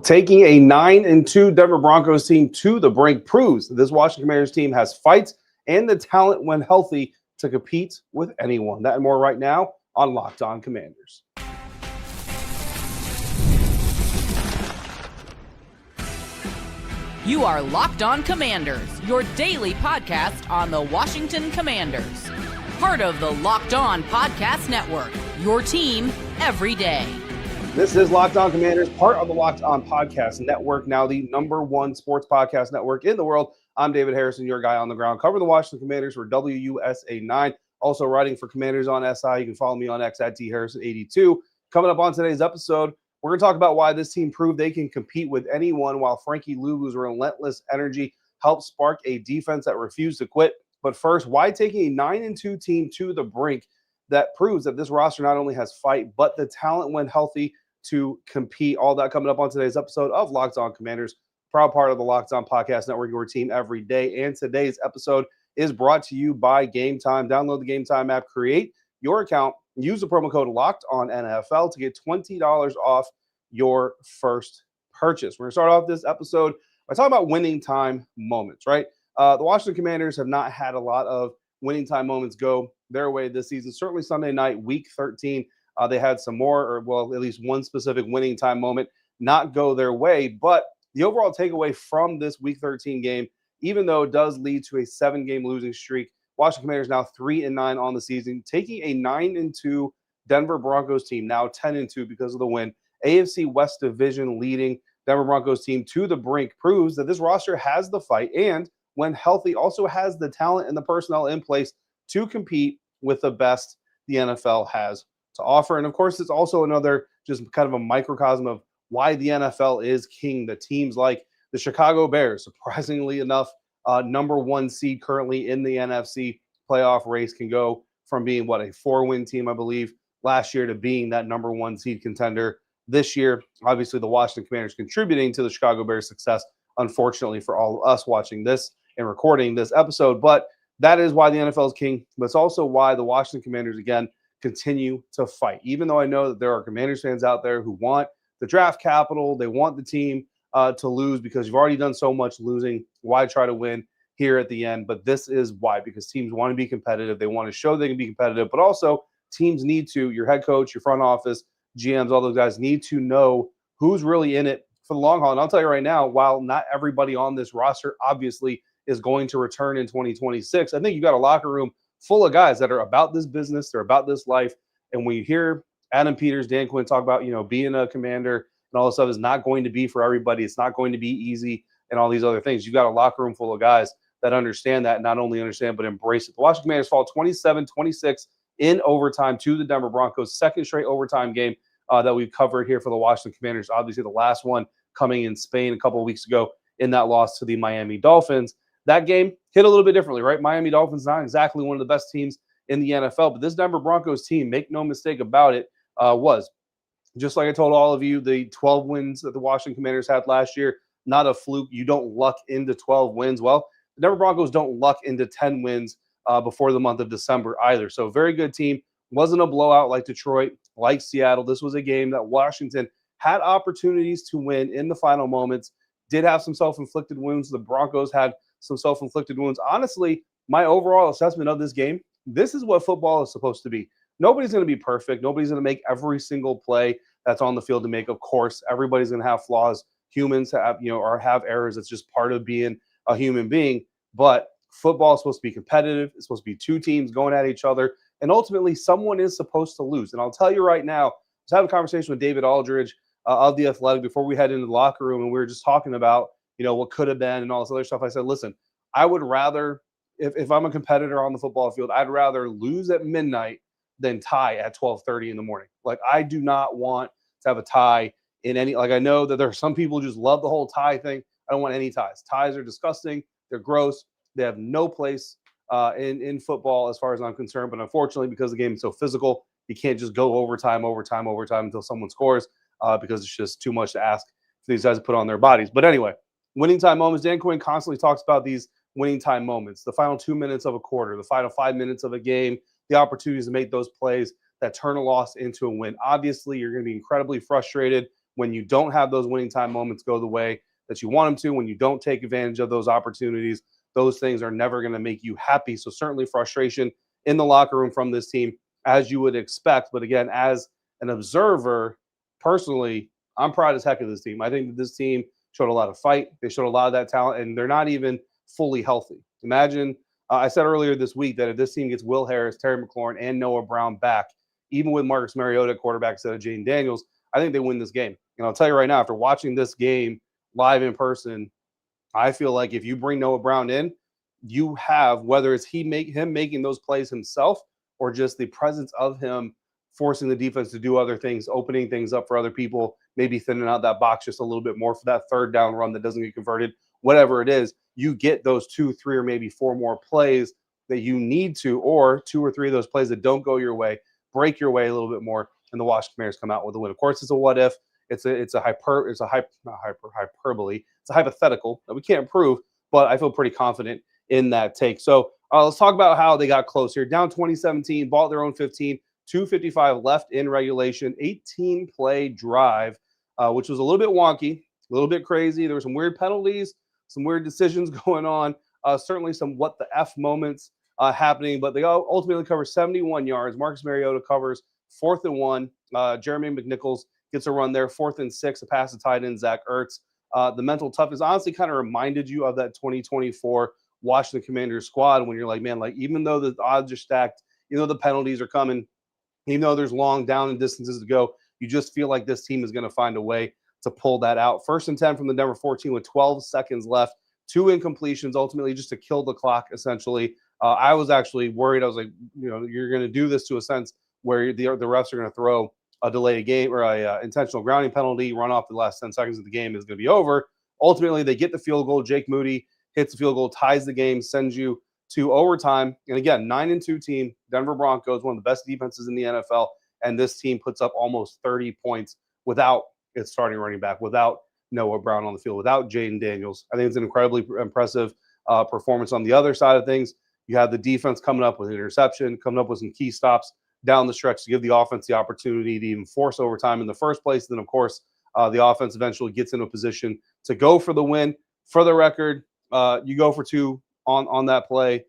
Taking a 9-2 Denver Broncos team to the brink proves that this Washington Commanders team has fight and the talent when healthy to compete with anyone. That and more right now on Locked On Commanders. You are Locked On Commanders, your daily podcast on the Washington Commanders. Part of the Locked On Podcast Network, your team every day. This is Locked On Commanders, part of the Locked On Podcast Network, now the #1 sports podcast network in the world. I'm David Harrison, your guy on the ground, covering the Washington Commanders for WUSA 9. Also writing for Commanders on SI. You can follow me on X at DHarrison82. Coming up on today's episode, we're going to talk about why this team proved they can compete with anyone while Frankie Luvu's relentless energy helped spark a defense that refused to quit. But first, why taking a 9-2 team to the brink that proves that this roster not only has fight, but the talent when healthy to compete. All that coming up on today's episode of Locked On Commanders, proud part of the Locked On Podcast Network, your team every day. And today's episode is brought to you by Game Time. Download the Game Time app, create your account, use the promo code Locked On NFL to get $20 off your first purchase. We're going to start off this episode by talking about winning time moments, right? The Washington Commanders have not had a lot of winning time moments go their way this season. Certainly Sunday night, week 13, they had some more, or well, at least one specific winning time moment not go their way. But the overall takeaway from this week 13 game, even though it does lead to a 7-game losing streak, Washington Commanders now 3-9 on the season, taking a 9-2 Denver Broncos team, now 10-2 because of the win. AFC West Division leading Denver Broncos team to the brink proves that this roster has the fight and, when healthy, also has the talent and the personnel in place to compete with the best the NFL has to offer. And of course, it's also another just kind of a microcosm of why the NFL is king. The teams like the Chicago Bears, surprisingly enough, #1 seed currently in the NFC playoff race, can go from being, a 4-win team, I believe, last year to being that #1 seed contender this year. Obviously, the Washington Commanders contributing to the Chicago Bears' success, unfortunately for all of us watching this and recording this episode. But that is why the NFL is king. But it's also why the Washington Commanders, again, continue to fight. Even though I know that there are Commanders fans out there who want the draft capital, they want the team to lose because you've already done so much losing. Why try to win here at the end? But this is why, because teams want to be competitive. They want to show they can be competitive, but also teams need to, your head coach, your front office, GMs, all those guys need to know who's really in it for the long haul. And I'll tell you right now, while not everybody on this roster obviously is going to return in 2026, I think you got a locker room full of guys that are about this business, they're about this life. And when you hear Adam Peters, Dan Quinn talk about, being a Commander and all this stuff is not going to be for everybody. It's not going to be easy and all these other things. You've got a locker room full of guys that understand that, not only understand, but embrace it. The Washington Commanders fall 27-26 in overtime to the Denver Broncos, second straight overtime game that we've covered here for the Washington Commanders. Obviously, the last one coming in Spain a couple of weeks ago in that loss to the Miami Dolphins. That game hit a little bit differently, right? Miami Dolphins not exactly one of the best teams in the NFL, but this Denver Broncos team, make no mistake about it, was, just like I told all of you, the 12 wins that the Washington Commanders had last year, not a fluke. You don't luck into 12 wins. Well, the Denver Broncos don't luck into 10 wins before the month of December either. So very good team. Wasn't a blowout like Detroit, like Seattle. This was a game that Washington had opportunities to win in the final moments, did have some self-inflicted wounds. The Broncos had some self-inflicted wounds. Honestly, my overall assessment of this game, this is what football is supposed to be. Nobody's going to be perfect. Nobody's going to make every single play that's on the field to make. Of course, everybody's going to have flaws. Humans have, or have errors. It's just part of being a human being. But football is supposed to be competitive. It's supposed to be two teams going at each other. And ultimately, someone is supposed to lose. And I'll tell you right now, I was having a conversation with David Aldridge of The Athletic before we head into the locker room, and we were just talking about, what could have been and all this other stuff. I said, listen, I would rather, if I'm a competitor on the football field, I'd rather lose at midnight than tie at 12:30 in the morning. Like, I do not want to have a tie in any, I know that there are some people who just love the whole tie thing. I don't want any ties. Ties are disgusting. They're gross. They have no place in football as far as I'm concerned. But unfortunately, because the game is so physical, you can't just go overtime until someone scores because it's just too much to ask for these guys to put on their bodies. But anyway, winning time moments. Dan Quinn constantly talks about these winning time moments, the final 2 minutes of a quarter, the final 5 minutes of a game, the opportunities to make those plays that turn a loss into a win. Obviously, you're going to be incredibly frustrated when you don't have those winning time moments go the way that you want them to, when you don't take advantage of those opportunities, those things are never going to make you happy. So certainly frustration in the locker room from this team, as you would expect. But again, as an observer, personally, I'm proud as heck of this team. I think that this team showed a lot of fight. They showed a lot of that talent, and they're not even fully healthy. Imagine, I said earlier this week that if this team gets Will Harris, Terry McLaurin, and Noah Brown back, even with Marcus Mariota quarterback instead of Jaden Daniels, I think they win this game. And I'll tell you right now, after watching this game live in person, I feel like if you bring Noah Brown in, you have, whether it's him making those plays himself or just the presence of him forcing the defense to do other things, opening things up for other people, maybe thinning out that box just a little bit more for that third down run that doesn't get converted, whatever it is, you get those 2, 3, or maybe 4 more plays that you need to, or 2 or 3 of those plays that don't go your way, break your way a little bit more, and the Washington Commanders come out with a win. Of course, it's a what if. It's a hyperbole. It's a hypothetical that we can't prove, but I feel pretty confident in that take. So let's talk about how they got close here. Down 2017, ball at their own 15, 2:55 left in regulation, 18-play drive, which was a little bit wonky, a little bit crazy. There were some weird penalties, some weird decisions going on, certainly some what the F moments happening, but they ultimately cover 71 yards. Marcus Mariota covers 4th and 1. Jeremy McNichols gets a run there, 4th and 6, a pass to tight end Zach Ertz. The mental toughness honestly kind of reminded you of that 2024 Washington Commanders squad when you're like, man, like even though the odds are stacked, even though the penalties are coming, even though there's long down and distances to go, you just feel like this team is going to find a way to pull that out. 1st and 10 from the Denver 14 with 12 seconds left, 2 incompletions, ultimately just to kill the clock, essentially. I was actually worried. I was like, you're going to do this to a sense where the refs are going to throw a delayed game or a intentional grounding penalty, run off the last 10 seconds of the game is going to be over. Ultimately, they get the field goal. Jake Moody hits the field goal, ties the game, sends you to overtime. And again, 9-2 team, Denver Broncos, one of the best defenses in the NFL. And this team puts up almost 30 points without its starting running back, without Noah Brown on the field, without Jaden Daniels. I think it's an incredibly impressive performance. On the other side of things, you have the defense coming up with an interception, coming up with some key stops down the stretch to give the offense the opportunity to even force overtime in the first place. Then, of course, the offense eventually gets in a position to go for the win. For the record, you go for 2 on that play.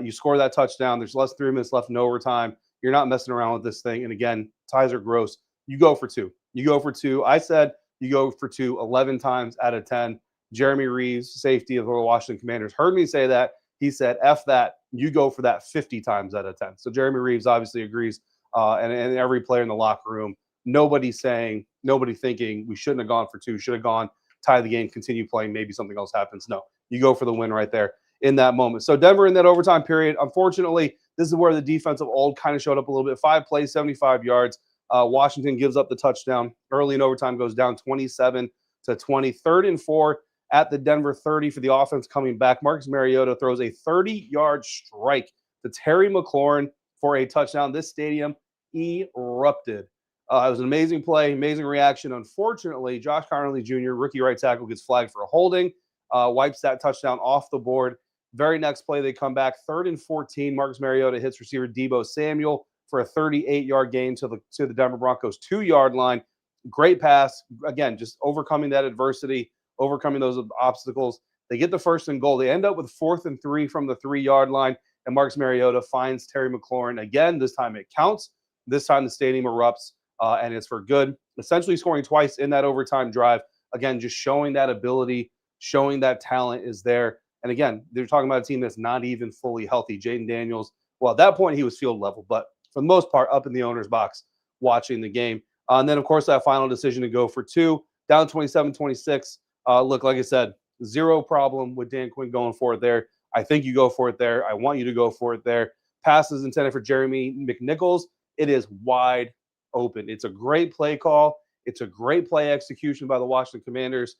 You score that touchdown. There's less than 3 minutes left in overtime. You're not messing around with this thing. And again, ties are gross. You go for 2. You go for 2. I said you go for 2 11 times out of 10. Jeremy Reeves, safety of the Washington Commanders, heard me say that. He said, F that. You go for that 50 times out of 10. So Jeremy Reeves obviously agrees. And every player in the locker room, nobody thinking we shouldn't have gone for 2, should have gone, tie the game, continue playing, maybe something else happens. No, you go for the win right there in that moment. So Denver in that overtime period, unfortunately, this is where the defensive old kind of showed up a little bit. 5 plays, 75 yards. Washington gives up the touchdown. Early in overtime goes down 27-20. 3rd and 4 at the Denver 30 for the offense coming back. Marcus Mariota throws a 30-yard strike to Terry McLaurin for a touchdown. This stadium erupted. It was an amazing play, amazing reaction. Unfortunately, Josh Connerly Jr., rookie right tackle, gets flagged for a holding, wipes that touchdown off the board. Very next play, they come back. 3rd and 14. Marcus Mariota hits receiver Deebo Samuel for a 38-yard gain to the Denver Broncos 2-yard line. Great pass. Again, just overcoming that adversity, overcoming those obstacles. They get the 1st and goal. They end up with 4th and 3 from the 3-yard line, and Marcus Mariota finds Terry McLaurin again. This time it counts. This time the stadium erupts, and it's for good. Essentially scoring twice in that overtime drive. Again, just showing that ability, showing that talent is there. And again, they're talking about a team that's not even fully healthy. Jaden Daniels, well, at that point, he was field level, but for the most part, up in the owner's box watching the game. And then, of course, that final decision to go for 2, down 27-26. Look, like I said, zero problem with Dan Quinn going for it there. I think you go for it there. I want you to go for it there. Passes intended for Jeremy McNichols. It is wide open. It's a great play call. It's a great play execution by the Washington Commanders.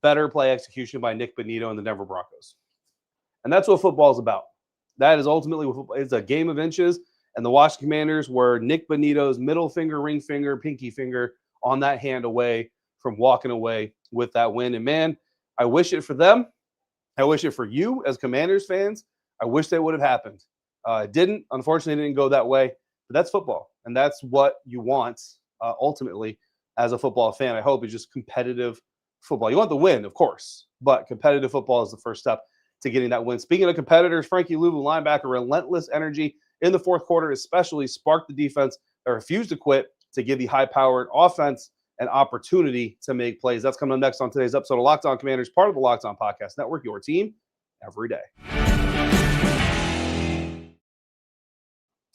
Better play execution by Nick Bonito and the Denver Broncos. And that's what football is about. That is ultimately what football is. It's a game of inches. And the Washington Commanders were Nick Bonito's middle finger, ring finger, pinky finger on that hand away from walking away with that win. And man, I wish it for them. I wish it for you as Commanders fans. I wish that would have happened. It didn't. Unfortunately, it didn't go that way. But that's football. And that's what you want ultimately as a football fan, I hope, is just competitive football. You want the win, of course, but competitive football is the first step to getting that win. Speaking of competitors, Frankie Luvu, linebacker, relentless energy in the fourth quarter, especially sparked the defense that refused to quit to give the high-powered offense an opportunity to make plays. That's coming up next on today's episode of Locked On Commanders, part of the Locked On Podcast Network, your team every day.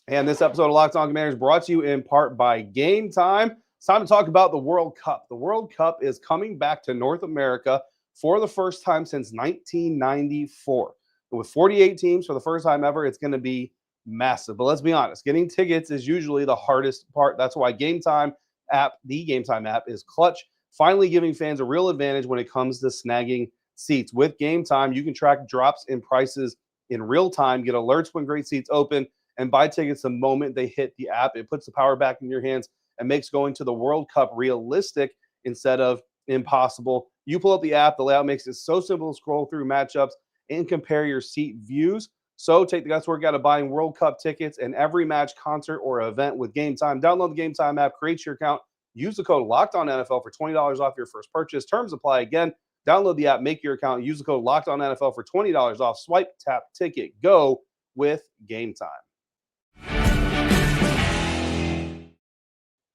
And this episode of Locked On Commanders brought to you in part by Game Time. It's time to talk about the World Cup. The World Cup is coming back to North America for the first time since 1994. With 48 teams for the first time ever, it's going to be massive. But let's be honest, getting tickets is usually the hardest part. That's why Game Time app, the Game Time app, is clutch, finally giving fans a real advantage when it comes to snagging seats. With Game Time, you can track drops in prices in real time, get alerts when great seats open, and buy tickets the moment they hit the app. It puts the power back in your hands and makes going to the World Cup realistic instead of impossible. You pull up the app, the layout makes it so simple to scroll through matchups and compare your seat views. So take the guesswork out of buying World Cup tickets and every match, concert, or event with Game Time. Download the Game Time app, create your account, use the code LOCKEDONNFL for $20 off your first purchase. Terms apply. Again, download the app, make your account, use the code LOCKEDONNFL for $20 off. Swipe, tap, ticket, go with Game Time.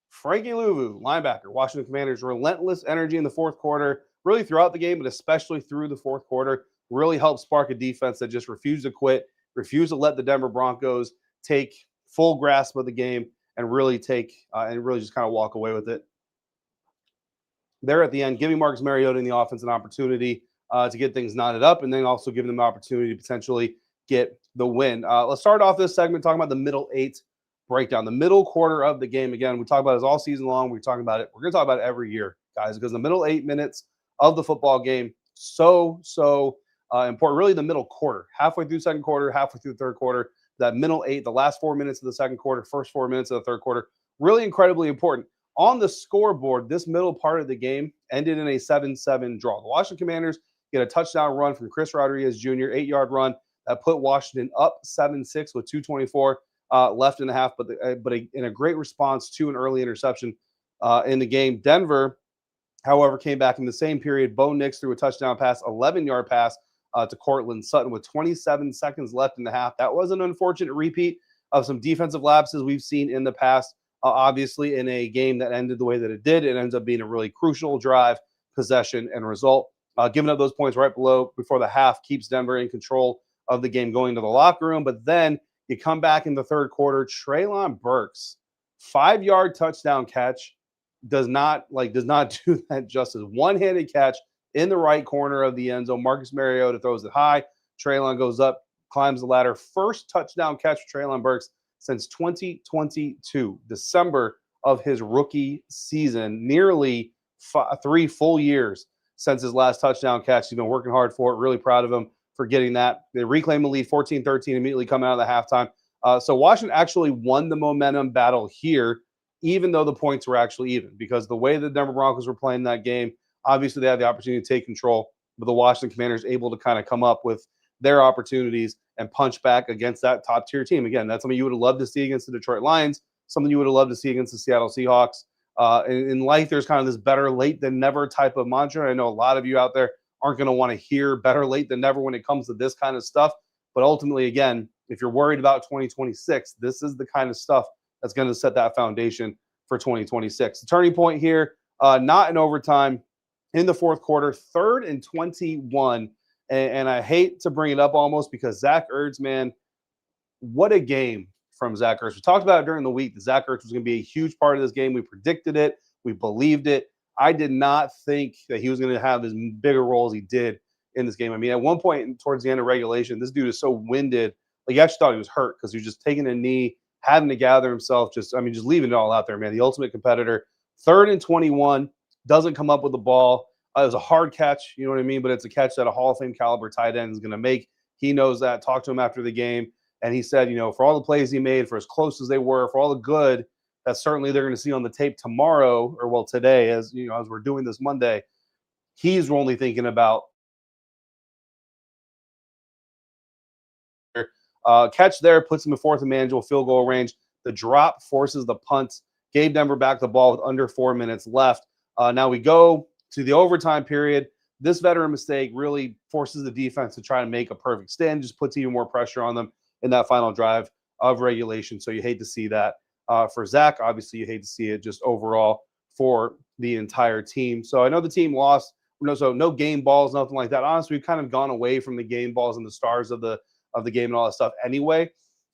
Frankie Luvu, linebacker, Washington Commanders, relentless energy in the fourth quarter, really throughout the game, but especially through the fourth quarter, really helped spark a defense that just refused to quit, refused to let the Denver Broncos take full grasp of the game and really just kind of walk away with it. There at the end, giving Marcus Mariota and the offense an opportunity to get things knotted up, and then also giving them an opportunity to potentially get the win. Let's start off this segment talking about the middle eight breakdown, the middle quarter of the game. Again, we talk about this all season long. We're talking about it. We're going to talk about it every year, guys, because the middle 8 minutes of the football game, so important. Really, the middle quarter, halfway through second quarter, halfway through the third quarter, that middle 8, the last 4 minutes of the second quarter, first 4 minutes of the third quarter, really incredibly important. On the scoreboard, this middle part of the game ended in a 7-7 draw. The Washington Commanders get a touchdown run from Chris Rodriguez Jr., 8-yard run that put Washington up 7-6 with 2:24 left in the half, but in a great response to an early interception in the game. Denver, however, came back in the same period. Bo Nix threw a touchdown pass, 11-yard pass to Cortland Sutton with 27 seconds left in the half. That was an unfortunate repeat of some defensive lapses we've seen in the past. Obviously, in a game that ended the way that it did, it ends up being a really crucial drive, possession, and result. Giving up those points right before the half keeps Denver in control of the game going to the locker room. But then you come back in the third quarter, Treylon Burks, 5-yard touchdown catch, does not do that justice. One-handed catch in the right corner of the end zone. Marcus Mariota throws it high. Treylon goes up, climbs the ladder. First touchdown catch for Treylon Burks since 2022, December of his rookie season. Nearly 3 full years since his last touchdown catch. He's been working hard for it. Really proud of him for getting that. They reclaim the lead 14-13 immediately coming out of the halftime. So Washington actually won the momentum battle here, even though the points were actually even, because the way the Denver Broncos were playing that game, obviously they had the opportunity to take control, but the Washington Commanders able to kind of come up with their opportunities and punch back against that top-tier team. Again, that's something you would have loved to see against the Detroit Lions, something you would have loved to see against the Seattle Seahawks. In life, there's kind of this better late than never type of mantra. I know a lot of you out there aren't going to want to hear better late than never when it comes to this kind of stuff. But ultimately, again, if you're worried about 2026, this is the kind of stuff that's going to set that foundation for 2026. The turning point here, not in overtime, in the fourth quarter, 3rd and 21. And I hate to bring it up almost because Zach Ertz, man, what a game from Zach Ertz. We talked about it during the week that Zach Ertz was going to be a huge part of this game. We predicted it. We believed it. I did not think that he was going to have as big a role as he did in this game. I mean, at one point towards the end of regulation, this dude is so winded. Like, you actually thought he was hurt because he was just taking a knee, having to gather himself, just leaving it all out there, man. The ultimate competitor. 3rd and 21, doesn't come up with the ball. It was a hard catch, you know what I mean? But it's a catch that a Hall of Fame caliber tight end is going to make. He knows that. Talked to him after the game, and he said, for all the plays he made, for as close as they were, for all the good that certainly they're going to see on the tape tomorrow, or well, today, as we're doing this Monday, he's only thinking about catch there, puts him in 4th and manageable field goal range. The drop forces the punt, gave Denver back the ball with under 4 minutes left. Now we go to the overtime period. This veteran mistake really forces the defense to try to make a perfect stand, just puts even more pressure on them in that final drive of regulation. So you hate to see that for Zach. Obviously, you hate to see it just overall for the entire team. So I know the team lost. So no game balls, nothing like that. Honestly, we've kind of gone away from the game balls and the stars of the game and all that stuff anyway.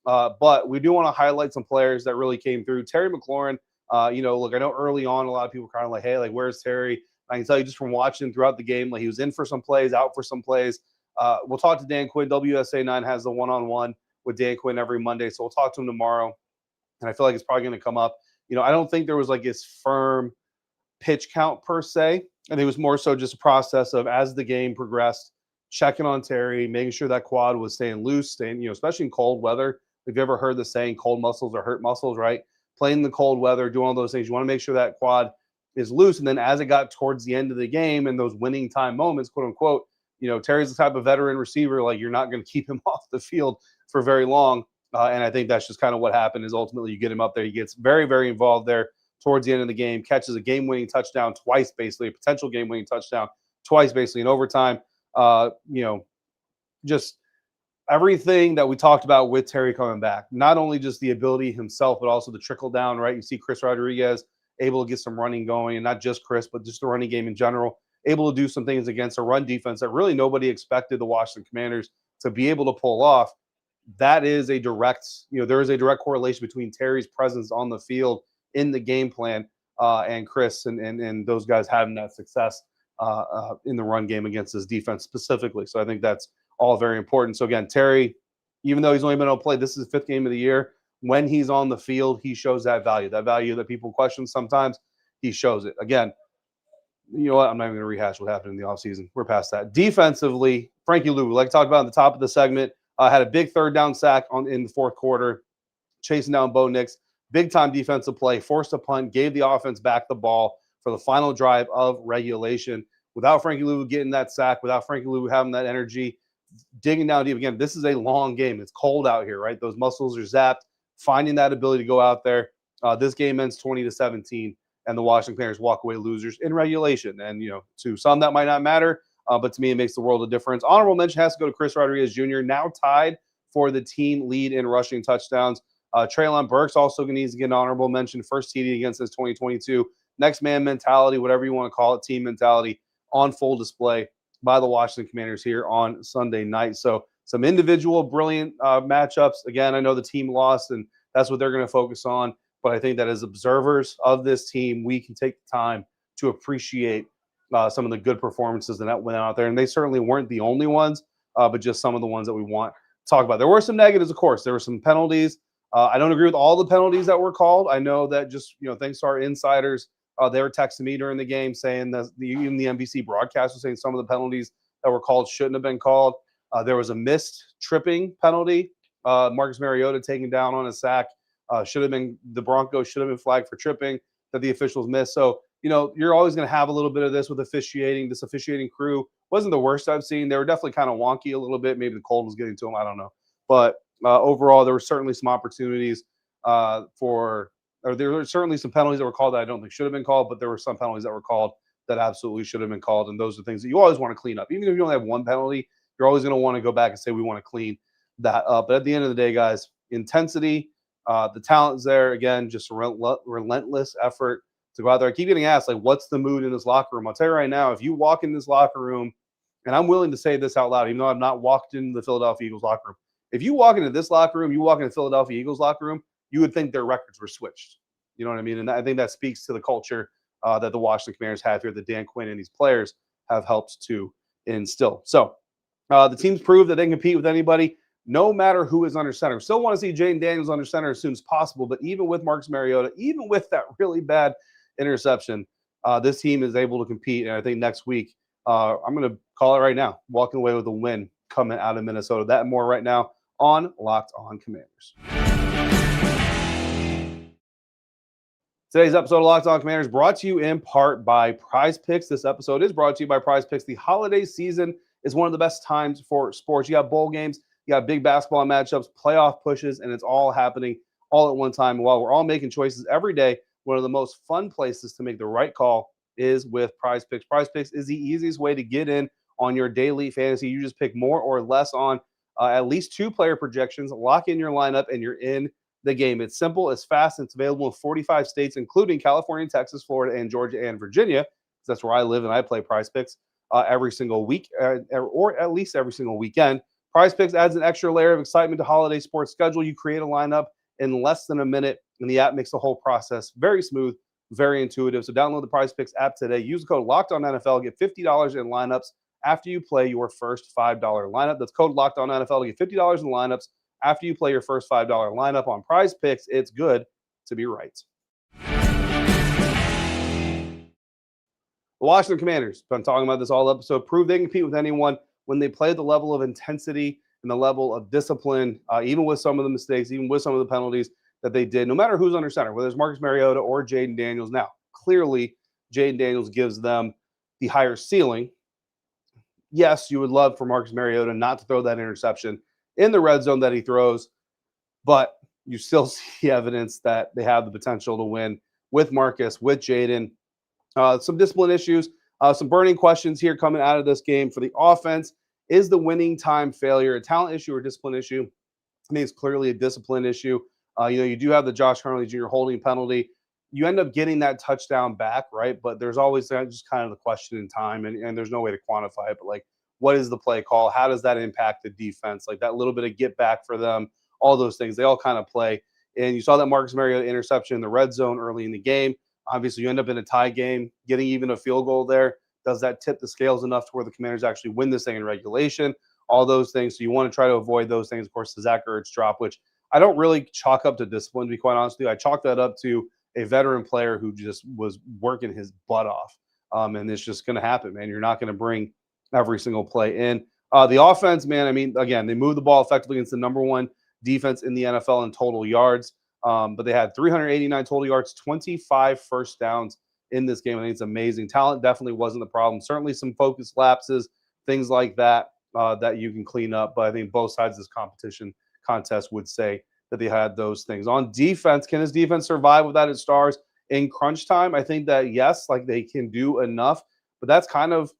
But we do want to highlight some players that really came through. Terry McLaurin, look, I know early on a lot of people were kind of like, hey, like, where's Terry? I can tell you just from watching throughout the game, like, he was in for some plays, out for some plays. We'll talk to Dan Quinn. WSA 9 has the one-on-one with Dan Quinn every Monday, so we'll talk to him tomorrow. And I feel like it's probably going to come up. I don't think there was like this firm pitch count per se. I think it was more so just a process of, as the game progressed, checking on Terry, making sure that quad was staying loose, especially in cold weather. Have you ever heard the saying, cold muscles are hurt muscles, right? Playing in the cold weather, doing all those things. You want to make sure that quad is loose. And then as it got towards the end of the game and those winning time moments, quote unquote, Terry's the type of veteran receiver, like, you're not going to keep him off the field for very long. And I think that's just kind of what happened, is ultimately you get him up there. He gets very, very involved there towards the end of the game, catches a game-winning touchdown twice, basically, a potential game-winning touchdown twice, basically, in overtime. Just everything that we talked about with Terry coming back, not only just the ability himself, but also the trickle down, right? You see Chris Rodriguez able to get some running going, and not just Chris, but just the running game in general, able to do some things against a run defense that really nobody expected the Washington Commanders to be able to pull off. That is a direct, there is a direct correlation between Terry's presence on the field in the game plan and Chris and those guys having that success in the run game against this defense specifically. So I think that's all very important. So again, Terry, even though he's only been able to play, this is the 5th game of the year. When he's on the field, he shows that value that people question sometimes. He shows it. Again, you know what? I'm not even going to rehash what happened in the offseason. We're past that. Defensively, Frankie Luvu, like I talked about at the top of the segment, had a big 3rd down sack in the 4th quarter, chasing down Bo Nix. Big-time defensive play, forced a punt, gave the offense back the ball for the final drive of regulation. Without Frankie Luvu getting that sack, without Frankie Luvu having that energy, digging down deep. Again, this is a long game. It's cold out here, right? Those muscles are zapped. Finding that ability to go out there. This game ends 20-17, and the Washington Commanders walk away losers in regulation. And, to some that might not matter, but to me it makes the world of difference. Honorable mention has to go to Chris Rodriguez Jr., now tied for the team lead in rushing touchdowns. Treylon Burks also needs to get an honorable mention. First TD against his 2022. Next man mentality, whatever you want to call it, team mentality, on full display by the Washington Commanders here on Sunday night. So some individual brilliant matchups. Again, I know the team lost, and that's what they're going to focus on. But I think that as observers of this team, we can take the time to appreciate some of the good performances that went out there. And they certainly weren't the only ones, but just some of the ones that we want to talk about. There were some negatives, of course. There were some penalties. I don't agree with all the penalties that were called. I know that just, thanks to our insiders, they were texting me during the game saying that even the NBC broadcast was saying some of the penalties that were called shouldn't have been called. There was a missed tripping penalty. Marcus Mariota taken down on a sack. The Broncos should have been flagged for tripping that the officials missed. So, you're always going to have a little bit of this with officiating. This officiating crew wasn't the worst I've seen. They were definitely kind of wonky a little bit. Maybe the cold was getting to them. I don't know. But overall, there were certainly some opportunities there were certainly some penalties that were called that I don't think should have been called, but there were some penalties that were called that absolutely should have been called. And those are things that you always want to clean up. Even if you only have one penalty, you're always going to want to go back and say, we want to clean that up. But at the end of the day, guys, intensity, the talent's there. Again, just a relentless effort to go out there. I keep getting asked, like, what's the mood in this locker room? I'll tell you right now, if you walk in this locker room, and I'm willing to say this out loud, even though I've not walked into the Philadelphia Eagles locker room. If you walk into this locker room, you walk into the Philadelphia Eagles locker room, you would think their records were switched. You know what I mean? And I think that speaks to the culture that the Washington Commanders have here, that Dan Quinn and these players have helped to instill. So the team's proved that they can compete with anybody, no matter who is under center. Still want to see Jaden Daniels under center as soon as possible, but even with Marcus Mariota, even with that really bad interception, this team is able to compete. And I think next week, I'm going to call it right now, walking away with a win coming out of Minnesota. That and more right now on Locked On Commanders. Today's episode of Locked On Commanders brought to you in part by Prize Picks. This episode is brought to you by Prize Picks. The holiday season is one of the best times for sports. You got bowl games, you got big basketball matchups, playoff pushes, and it's all happening all at one time. And while we're all making choices every day one of the most fun places to make the right call is with Prize Picks. Prize Picks is the easiest way to get in on your daily fantasy. You just pick more or less on at least 2 player projections, lock in your lineup, and you're in the game. It's simple, it's fast, and it's available in 45 states, including California, Texas, Florida, and Georgia, and Virginia. That's where I live, and I play Prize Picks every single week, or at least every single weekend. Prize Picks adds an extra layer of excitement to holiday sports schedule. You create a lineup in less than a minute, and the app makes the whole process very smooth, very intuitive. So download the Prize Picks app today. Use the code LOCKEDONNFL. Get $50 in lineups after you play your first $5 lineup. That's code LOCKEDONNFL to get $50 in lineups after you play your first $5 lineup on Prize Picks. It's good to be right. The Washington Commanders, been talking about this all episode, prove they can compete with anyone when they play the level of intensity and the level of discipline, even with some of the mistakes, even with some of the penalties that they did, no matter who's under center, whether it's Marcus Mariota or Jaden Daniels. Now, clearly, Jaden Daniels gives them the higher ceiling. Yes, you would love for Marcus Mariota not to throw that interception in the red zone that he throws, but you still see evidence that they have the potential to win with Marcus, with Jaden. Some discipline issues, some burning questions here coming out of this game for the offense. Is the winning time failure a talent issue or discipline issue? I think it's clearly a discipline issue. You do have the Josh Hurley Jr. holding penalty. You end up getting that touchdown back, right? But there's always just kind of the question in time, and there's no way to quantify it. But, like, what is the play call? How does that impact the defense? Like, that little bit of get back for them, all those things, they all kind of play. And you saw that Marcus Mariota interception in the red zone early in the game. Obviously, you end up in a tie game, getting even a field goal there. Does that tip the scales enough to where the Commanders actually win this thing in regulation? All those things. So you want to try to avoid those things. Of course, the Zach Ertz drop, which I don't really chalk up to discipline, to be quite honest with you. I chalk that up to a veteran player who just was working his butt off. And it's just going to happen, man. You're not going to bring every single play in. The offense, man, I mean, again, they moved the ball effectively against the number 1 defense in the NFL in total yards. But they had 389 total yards, 25 first downs in this game. I think it's amazing. Talent definitely wasn't the problem. Certainly some focus lapses, things like that, that you can clean up. But I think both sides of this contest would say that they had those things. On defense, can this defense survive without its stars in crunch time? I think that, yes, like, they can do enough. But that's kind of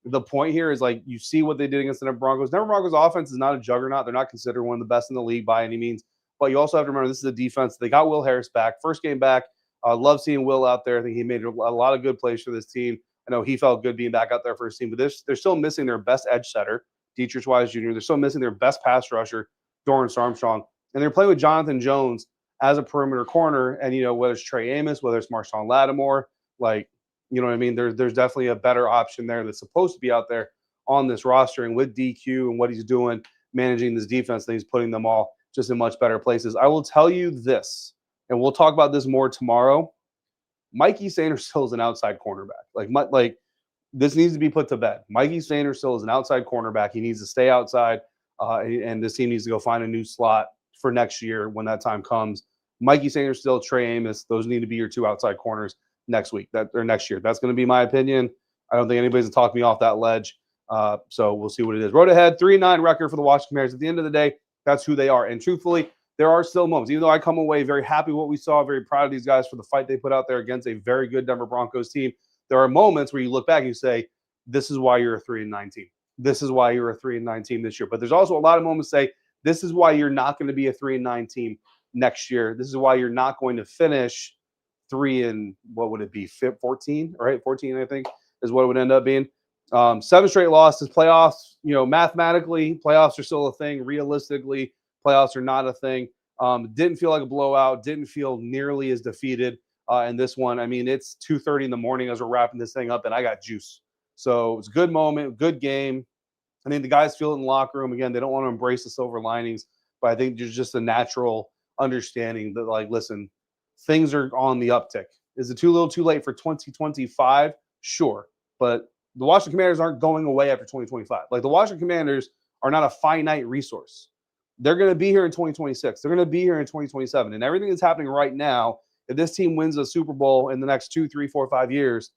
the point here is, like, you see what they did against the Denver Broncos. Denver Broncos offense is not a juggernaut. They're not considered one of the best in the league by any means. But you also have to remember this is a defense. They got Will Harris back. First game back. Love seeing Will out there. I think he made a lot of good plays for this team. I know he felt good being back out there for his team. But they're still missing their best edge setter, Dietrich Wise Jr. They're still missing their best pass rusher, Dorrance Armstrong. And they're playing with Jonathan Jones as a perimeter corner. And, whether it's Trey Amos, whether it's Marshawn Lattimore, like, you know what I mean? There's definitely a better option there that's supposed to be out there on this roster. And with DQ and what he's doing, managing this defense, he's putting them all just in much better places. I will tell you this, and we'll talk about this more tomorrow. Mikey Sainristil is an outside cornerback. Like this needs to be put to bed. Mikey Sainristil is an outside cornerback. He needs to stay outside, and this team needs to go find a new slot for next year when that time comes. Mikey Sainristil, Trey Amos, those need to be your 2 outside corners next year. That's going to be my opinion. I don't think anybody's going to talk me off that ledge. So we'll see what it is. Road ahead, 3-9 record for the Washington Commanders. At the end of the day, that's who they are. And truthfully, there are still moments. Even though I come away very happy with what we saw, very proud of these guys for the fight they put out there against a very good Denver Broncos team, there are moments where you look back and you say, this is why you're a 3-9 team. This is why you're a 3-9 team this year. But there's also a lot of moments say, this is why you're not going to be a 3-9 team next year. This is why you're not going to finish 14, right? 14, I think, is what it would end up being. 7 straight losses, playoffs, mathematically, playoffs are still a thing. Realistically, playoffs are not a thing. Didn't feel like a blowout. Didn't feel nearly as defeated. And this one, I mean, it's 2:30 in the morning as we're wrapping this thing up, and I got juice. So it's a good moment, good game. I think the guys feel it in the locker room. Again, they don't want to embrace the silver linings, but I think there's just a natural understanding that, like, listen, things are on the uptick. Is it too little too late for 2025? Sure. But the Washington Commanders aren't going away after 2025. Like, the Washington Commanders are not a finite resource. They're going to be here in 2026. They're going to be here in 2027. And everything that's happening right now, if this team wins a Super Bowl in the next 2, 3, 4, 5 years,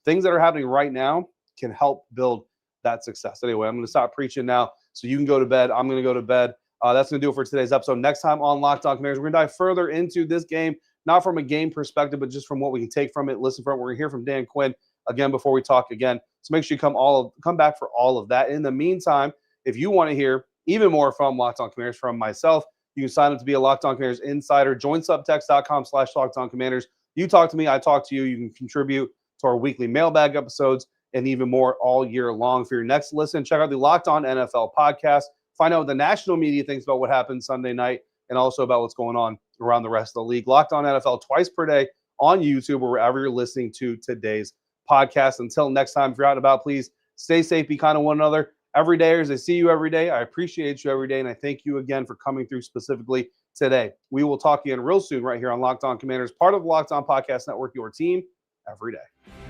things that are happening right now can help build that success. Anyway, I'm going to stop preaching now so you can go to bed. I'm going to go to bed. That's going to do it for today's episode. Next time on Locked On Commanders, we're going to dive further into this game not from a game perspective, but just from what we can take from it, listen from it. We're going to hear from Dan Quinn again before we talk again. So make sure you come back for all of that. In the meantime, if you want to hear even more from Locked On Commanders from myself, you can sign up to be a Locked On Commanders insider. Join subtext.com/LockedOnCommanders. You talk to me, I talk to you. You can contribute to our weekly mailbag episodes and even more all year long. For your next listen, check out the Locked On NFL podcast. Find out what the national media thinks about what happened Sunday night and also about what's going on around the rest of the league. Locked On NFL twice per day on YouTube or wherever you're listening to today's podcast. Until next time, if you're out and about, please stay safe, be kind to one another. Everydayers, I see you every day. I appreciate you every day, and I thank you again for coming through specifically today. We will talk again real soon right here on Locked On Commanders, part of the Locked On Podcast Network, your team every day.